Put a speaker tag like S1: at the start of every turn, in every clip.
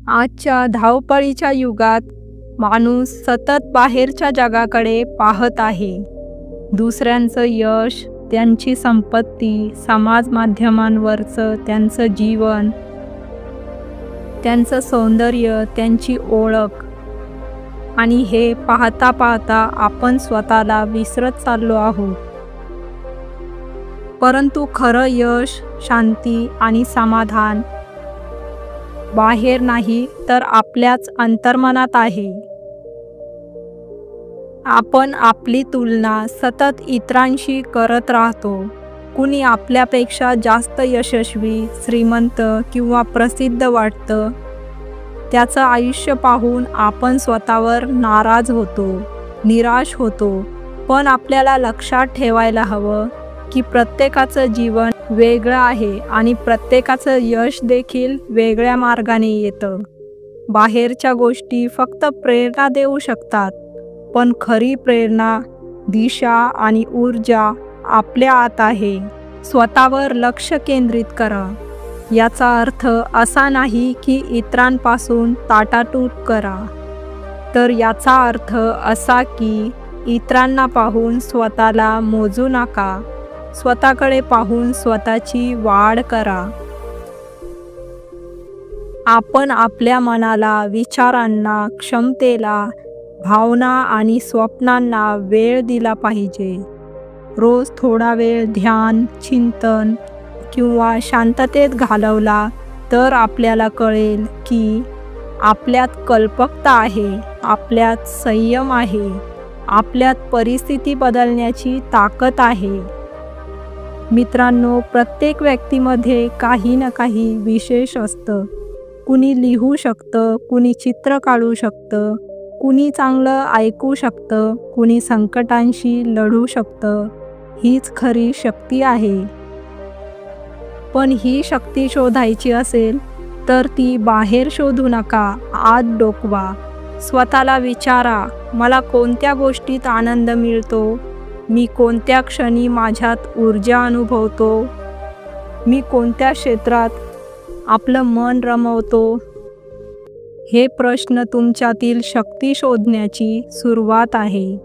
S1: आजच्या धावपळीच्या युगात माणूस सतत बाहेरच्या जगाकडे पाहत आहे. दुसऱ्यांचं यश, त्यांची संपत्ती, समाज माध्यमांवरचं त्यांचं जीवन, त्यांचं सौंदर्य, त्यांची ओळख. आणि हे पाहता पाहता आपण स्वतःला विसरत चाललो आहोत. परंतु खरं यश, शांती आणि समाधान बाहेर नाही तर आपल्याच अंतर्मनात आहे. आपण आपली तुलना सतत इतरांशी करत राहतो. कुणी आपल्यापेक्षा जास्त यशस्वी, श्रीमंत किंवा प्रसिद्ध वाटतं. त्याचं आयुष्य पाहून आपण स्वतःवर नाराज होतो, निराश होतो. पण आपल्याला लक्षात ठेवायला हवं की प्रत्येकाचं जीवन वेगळं आहे आणि प्रत्येकाचं यश देखील वेगळ्या मार्गाने येतं. बाहेरच्या गोष्टी फक्त प्रेरणा देऊ शकतात, पण खरी प्रेरणा, दिशा आणि ऊर्जा आपल्या आत आहे. स्वतःवर लक्ष केंद्रित करा. याचा अर्थ असा नाही की इतरांपासून ताटातूट करा, तर याचा अर्थ असा की इतरांना पाहून स्वतःला मोजू नका. स्वतःकडे पाहून स्वतःची वाढ करा. आपण आपल्या मनाला, विचारांना, क्षमतेला, भावना आणि स्वप्नांना वेळ दिला पाहिजे. रोज थोडा वेळ ध्यान, चिंतन किंवा शांततेत घालवला तर आपल्याला कळेल की आपल्यात कल्पकता आहे, आपल्यात संयम आहे, आपल्यात परिस्थिती बदलण्याची ताकद आहे. मित्रांनो, प्रत्येक व्यक्तीमध्ये काही ना काही विशेष असतं. कुणी लिहू शकतं, कुणी चित्र काढू शकतं, कुणी चांगलं ऐकू शकतं, कुणी संकटांशी लढू शकतं. हीच खरी शक्ती आहे. पण ही शक्ती शोधायची असेल तर ती बाहेर शोधू नका, आत डोकवा. स्वतःला विचारा, मला कोणत्या गोष्टीत आनंद मिळतो? मी कोणत्या क्षणी माझ्यात ऊर्जा अनुभवतो? मी कोणत्या क्षेत्रात आपलं मन रमवतो? हे प्रश्न तुमच्यातील शक्ती शोधण्याची सुरुवात आहे.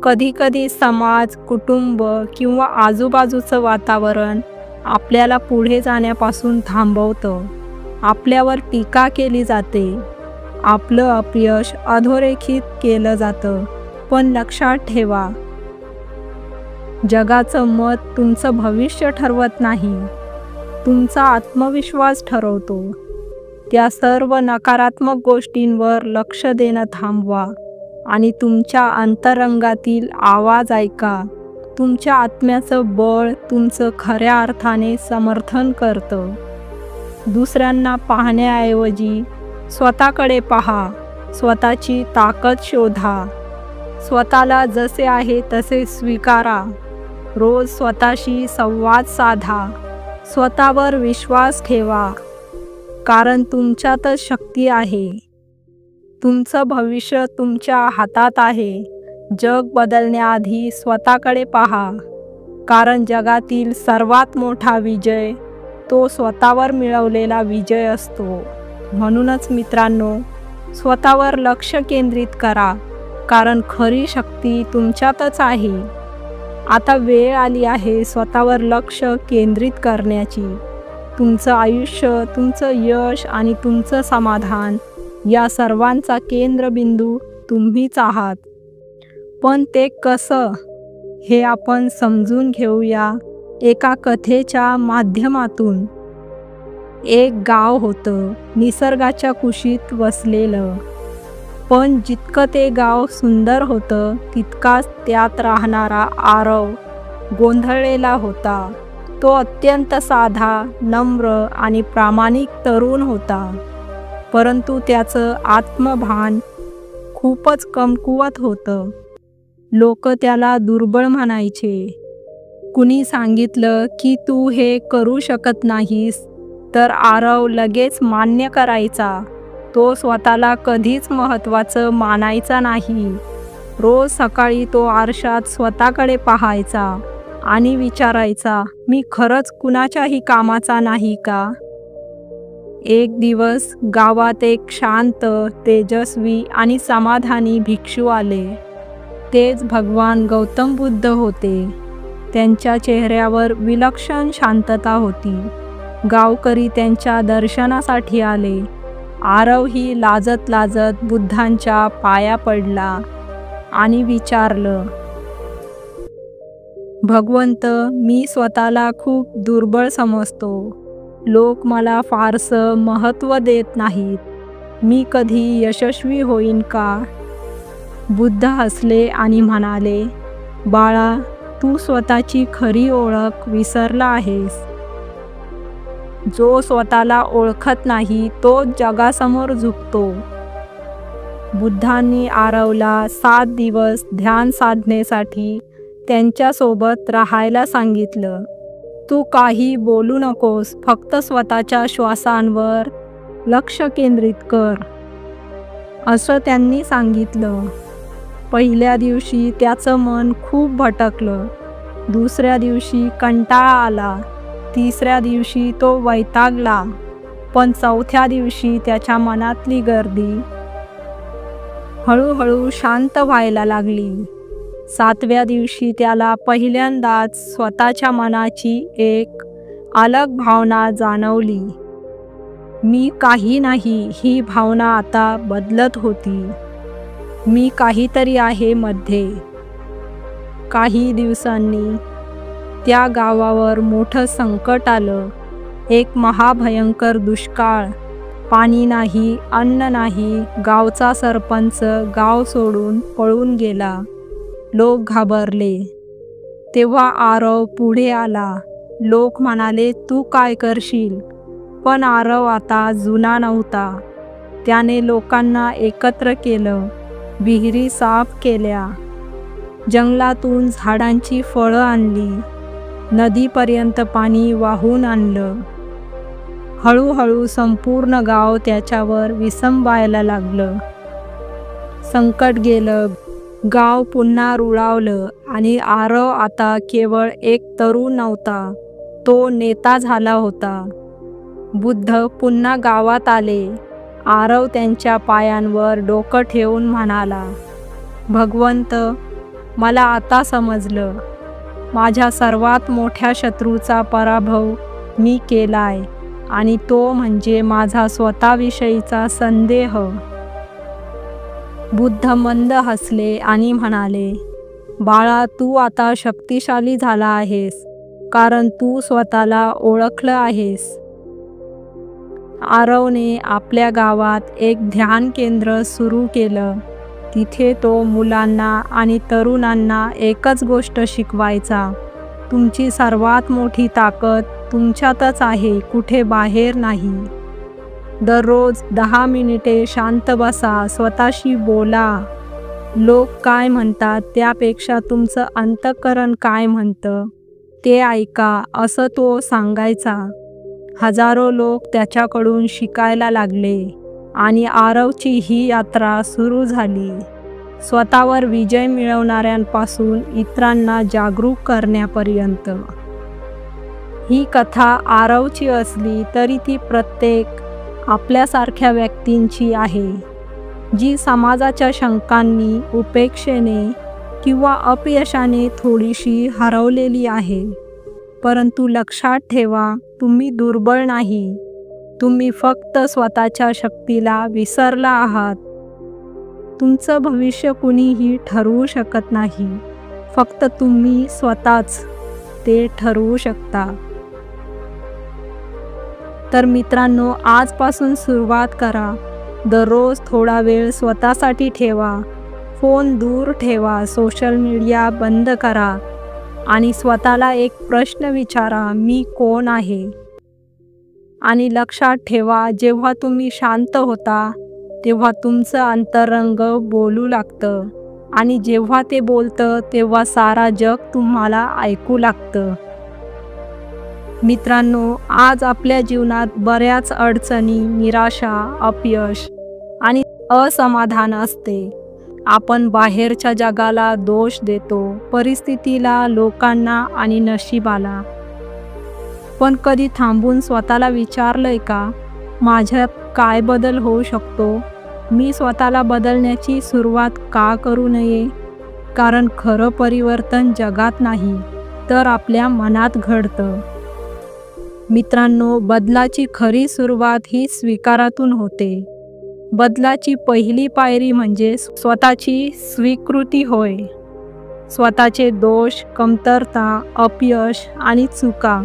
S1: कधीकधी समाज, कुटुंब किंवा आजूबाजूचं वातावरण आपल्याला पुढे जाण्यापासून थांबवतं. आपल्यावर टीका केली जाते. आपलं अपयश अधोरेखित केलं जातं. पण लक्षात ठेवा, जगाचं मत तुमचं भविष्य ठरवत नाही, तुमचा आत्मविश्वास ठरवतो. त्या सर्व नकारात्मक गोष्टींवर लक्ष देणं थांबवा आणि तुमच्या अंतरंगातील आवाज ऐका. तुमच्या आत्म्याचं बळ तुमचं खऱ्या अर्थाने समर्थन करतं. दुसऱ्यांना पाहण्याऐवजी स्वतःकडे पहा. स्वतःची ताकद शोधा. स्वतःला जसे आहे तसे स्वीकारा. रोज स्वतःशी संवाद साधा. स्वतःवर विश्वास ठेवा, कारण तुमच्यातच शक्ती आहे. तुमचं भविष्य तुमच्या हातात आहे. जग बदलण्याआधी स्वतःकडे पहा, कारण जगातील सर्वात मोठा विजय तो स्वतःवर मिळवलेला विजय असतो. म्हणूनच मित्रांनो, स्वतःवर लक्ष केंद्रित करा, कारण खरी शक्ती तुमच्यातच आहे. आता वेळ आली आहे स्वतःवर लक्ष केंद्रित करण्याची. तुमचं आयुष्य, तुमचं यश आणि तुमचं समाधान या सर्वांचा केंद्रबिंदू तुम्हीच आहात. पण ते कसं हे आपण समजून घेऊया एका कथेच्या माध्यमातून. एक गाव होतं, निसर्गाच्या कुशीत वसलेलं. पण जितकं ते गाव सुंदर होतं तितकाच त्यात राहणारा आरव गोंधळलेला होता. तो अत्यंत साधा, नम्र आणि प्रामाणिक तरुण होता. परंतु त्याचं आत्मभान खूपच कमकुवत होतं. लोक त्याला दुर्बळ म्हणायचे. कुणी सांगितलं की तू हे करू शकत नाहीस तर आरव लगेच मान्य करायचा. तो स्वतःला कधीच महत्त्वाचं मानायचा नाही. रोज सकाळी तो आरशात स्वतःकडे पाहायचा आणि विचारायचा, मी खरंच कुणाच्याही कामाचा नाही का? एक दिवस गावात एक शांत, तेजस्वी आणि समाधानी भिक्षू आले. तेच भगवान गौतम बुद्ध होते. त्यांच्या चेहऱ्यावर विलक्षण शांतता होती. गावकरी त्यांच्या दर्शनासाठी आले. आरवही लाजत लाजत बुद्धांच्या पाया पडला आणि विचारलं, भगवंत, मी स्वतःला खूप दुर्बळ समजतो. लोक मला फारसं महत्त्व देत नाहीत. मी कधी यशस्वी होईन का? बुद्ध हसले आणि म्हणाले, बाळा, तू स्वतःची खरी ओळख विसरला आहेस. जो स्वतःला ओळखत नाही तो जगासमोर झुकतो. बुद्धांनी आरवला 7 दिवस ध्यान साधनेसाठी त्यांच्यासोबत राहायला सांगितलं. तू काही बोलू नकोस, फक्त स्वतःच्या श्वासांवर लक्ष केंद्रित कर, असं त्यांनी सांगितलं. पहिल्या दिवशी त्याचं मन खूप भटकलं. दुसऱ्या दिवशी कंटाळा आला. तिसऱ्या दिवशी तो वैतागला. पण चौथ्या दिवशी त्याच्या मनातली गर्दी हळूहळू शांत व्हायला लागली. 7व्या दिवशी त्याला पहिल्यांदाच स्वतःच्या मनाची एक अलग भावना जाणवली. मी काही नाही ही भावना आता बदलत होती. मी काहीतरी आहे मध्ये. काही दिवसांनी त्या गावावर मोठं संकट आलं. एक महाभयंकर दुष्काळ. पाणी नाही, अन्न नाही. गावचा सरपंच गाव सोडून पळून गेला. लोक घाबरले. तेव्हा आरव पुढे आला. लोक म्हणाले, तू काय करशील? पण आरव आता जुना नव्हता. त्याने लोकांना एकत्र केलं. विहिरी साफ केल्या. जंगलातून झाडांची फळं आणली. नदीपर्यंत पाणी वाहून आणलं. हळूहळू संपूर्ण गाव त्याच्यावर विसंबायला लागलं. संकट गेलं. गाव पुन्हा रुळावलं आणि आरव आता केवळ एक तरुण नव्हता, तो नेता झाला होता. बुद्ध पुन्हा गावात आले. आरव त्यांच्या पायांवर डोकं ठेवून म्हणाला, भगवंत, मला आता समजलं. माझ्या सर्वात मोठ्या शत्रूचा पराभव मी केलाय आणि तो म्हणजे माझा स्वतःविषयीचा संदेह. बुद्ध मंद हसले आणि म्हणाले, बाळा, तू आता शक्तिशाली झाला आहेस, कारण तू स्वतःला ओळखलं आहेस. आरवने आपल्या गावात एक ध्यान केंद्र सुरू केलं. तिथे तो मुलांना आणि तरुणांना एकच गोष्ट शिकवायचा, तुमची सर्वात मोठी ताकद तुमच्यातच आहे, कुठे बाहेर नाही. दररोज 10 मिनिटे शांत बसा, स्वतःशी बोला. लोक काय म्हणतात त्यापेक्षा तुमचं अंतःकरण काय म्हणतं ते ऐका, असं तो सांगायचा. हजारो लोक त्याच्याकडून शिकायला लागले आणि आरवची ही यात्रा सुरू झाली. स्वतःवर विजय मिळवणाऱ्यांपासून इतरांना जागरूक करण्यापर्यंत. ही कथा आरवची असली तरी ती प्रत्येक आपल्यासारख्या व्यक्तींची आहे, जी समाजाच्या शंकांनी, उपेक्षेने किंवा अपयशाने थोडीशी हरवलेली आहे. परंतु लक्षात ठेवा, तुम्ही दुर्बळ नाही. तुम्ही फक्त स्वतःच्या शक्तीला विसरला आहात. तुमचं भविष्य कुणीही ठरवू शकत नाही, फक्त तुम्ही स्वतःच ते ठरवू शकता. तर मित्रांनो, आजपासून सुरुवात करा. दररोज थोडा वेळ स्वतःसाठी ठेवा. फोन दूर ठेवा, सोशल मीडिया बंद करा आणि स्वतःला एक प्रश्न विचारा, मी कोण आहे? आणि लक्षात ठेवा, जेव्हा तुम्ही शांत होता तेव्हा तुमचं अंतरंग बोलू लागतं आणि जेव्हा ते बोलतं तेव्हा सारा जग तुम्हाला ऐकू लागतं. मित्रांनो, आज आपल्या जीवनात बऱ्याच अडचणी, निराशा, अपयश आणि असमाधान असते. आपण बाहेरच्या जगाला दोष देतो, परिस्थितीला, लोकांना आणि नशिबाला. पण कधी थांबून स्वतःला विचारलंय का, माझ्यात काय बदल होऊ शकतो? मी स्वतःला बदलण्याची सुरुवात का करू नये? कारण खरं परिवर्तन जगात नाही, तर आपल्या मनात घडतं. मित्रांनो, बदलाची खरी सुरुवात ही स्वीकारातून होते. बदलाची पहिली पायरी म्हणजे स्वतःची स्वीकृती होय. स्वतःचे दोष, कमतरता, अपयश आणि चुका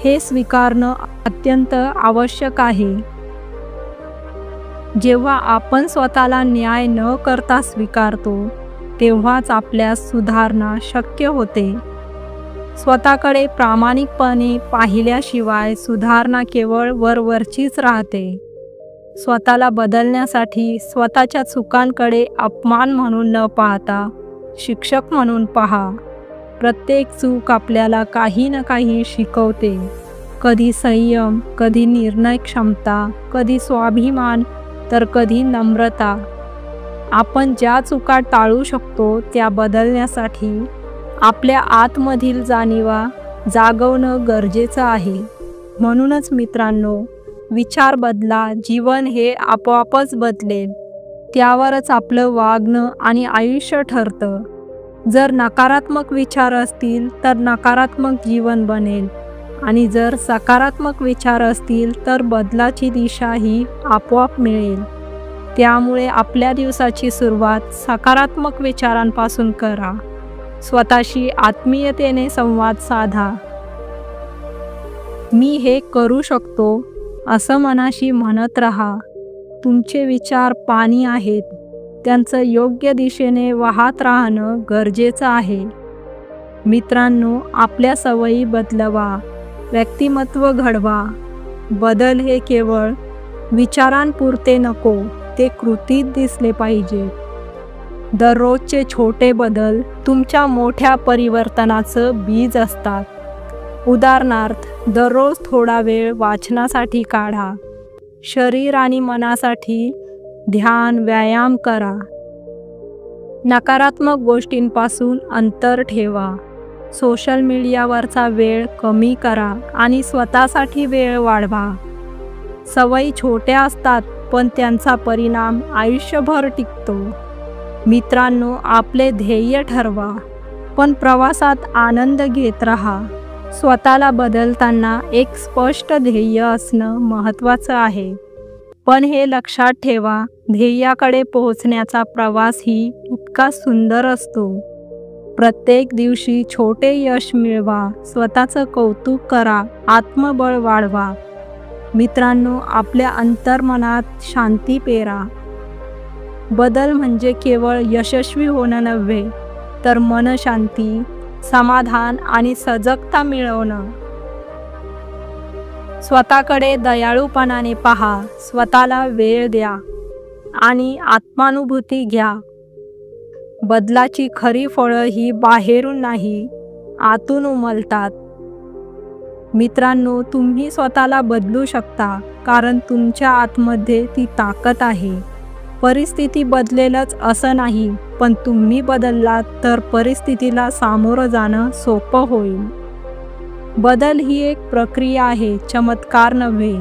S1: हे स्वीकारणं अत्यंत आवश्यक आहे. जेव्हा आपण स्वतःला न्याय न करता स्वीकारतो, तेव्हाच आपल्यास सुधारणा शक्य होते. स्वतःकडे प्रामाणिकपणे पाहिल्याशिवाय सुधारणा केवळ वरवरचीच राहते. स्वतःला बदलण्यासाठी स्वतःच्या चुकांकडे अपमान म्हणून न पाहता शिक्षक म्हणून पहा. प्रत्येक चूक आपल्याला काही ना काही शिकवते. कधी संयम, कधी निर्णय क्षमता, कधी स्वाभिमान, तर कधी नम्रता. आपण ज्या चुका टाळू शकतो त्या बदलण्यासाठी आपल्या आतमधील जाणीवा जागवणं गरजेचं आहे. म्हणूनच मित्रांनो, विचार बदला, जीवन हे आपोआपच बदलेल. त्यावरच आपलं वागणं आणि आयुष्य ठरतं. जर नकारात्मक विचार असतील तर नकारात्मक जीवन बनेल, आणि जर सकारात्मक विचार असतील तर बदलाची दिशा ही आपोआप मिळेल. त्यामुळे आपल्या दिवसाची सुरुवात सकारात्मक विचारांपासून करा. स्वतःशी आत्मीयतेने संवाद साधा. मी हे करू शकतो असं मनाशी म्हणत राहा. तुमचे विचार पाणी आहेत, त्यांचं योग्य दिशेने वाहत राहणं गरजेचं आहे. मित्रांनो, आपल्या सवयी बदलवा, व्यक्तिमत्व घडवा. बदल हे केवळ विचारांपुरते नको, ते कृतीत दिसले पाहिजे. दररोजचे छोटे बदल तुमच्या मोठ्या परिवर्तनाचं बीज असतात. उदाहरणार्थ, दररोज थोडा वेळ वाचनासाठी काढा. शरीर आणि मनासाठी ध्यान, व्यायाम करा. नकारात्मक गोष्टींपासून अंतर ठेवा. सोशल मीडियावरचा वेळ कमी करा आणि स्वतःसाठी वेळ वाढवा. सवयी छोट्या असतात, पण त्यांचा परिणाम आयुष्यभर टिकतो. मित्रांनो, आपले ध्येय ठरवा, पण प्रवासात आनंद घेत राहा. स्वतःला बदलताना एक स्पष्ट ध्येय असणं महत्त्वाचं आहे. पण हे लक्षात ठेवा, ध्येयाकडे पोहोचण्याचा प्रवासही इतका सुंदर असतो. प्रत्येक दिवशी छोटे यश मिळवा, स्वतःचं कौतुक करा, आत्मबळ वाढवा. मित्रांनो, आपल्या अंतर्मनात शांती पेरा. बदल म्हणजे केवळ यशस्वी होणं नव्हे, तर मनशांती, समाधान आणि सजगता मिळवणं. स्वतःकडे दयाळूपणाने पहा, स्वतःला वेळ द्या आणि आत्मानुभूती घ्या. बदलाची खरी फळं ही बाहेरून नाही, आतून उमलतात. मित्रांनो, तुम्ही स्वतःला बदलू शकता, कारण तुमच्या आतमध्ये ती ताकद आहे. परिस्थिती बदलेलच असं नाही, पण तुम्ही बदललात तर परिस्थितीला सामोरं जाणं सोपं होईल. बदल ही एक प्रक्रिया आहे, चमत्कार नव्हे.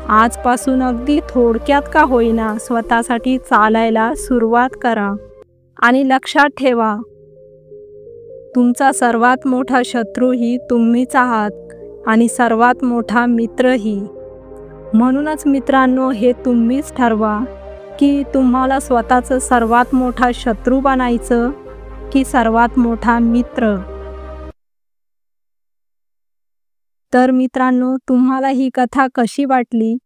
S1: आजपासून अगदी थोडक्यात का होईना स्वतःसाठी चालायला सुरुवात करा. आणि लक्षात ठेवा, तुमचा सर्वात मोठा शत्रू ही तुम्हीच आहात आणि सर्वात मोठा मित्रही. म्हणूनच मित्रांनो, हे तुम्हीच ठरवा की तुम्हाला स्वतःचं सर्वात मोठा शत्रू बनायचं की सर्वात मोठा मित्र. तर मित्रांनो, तुम्हाला ही कथा कशी वाटली?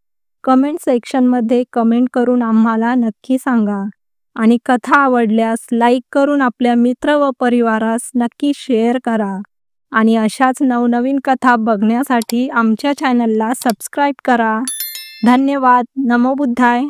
S1: कमेंट सेक्शनमध्ये कमेंट करून आम्हाला नक्की सांगा. आणि कथा आवडल्यास लाईक करून आपल्या मित्र व परिवारास नक्की शेअर करा. आणि अशाच नवनवीन कथा बघण्यासाठी आमच्या चॅनलला सबस्क्राईब करा. धन्यवाद. नमो बुद्धाय.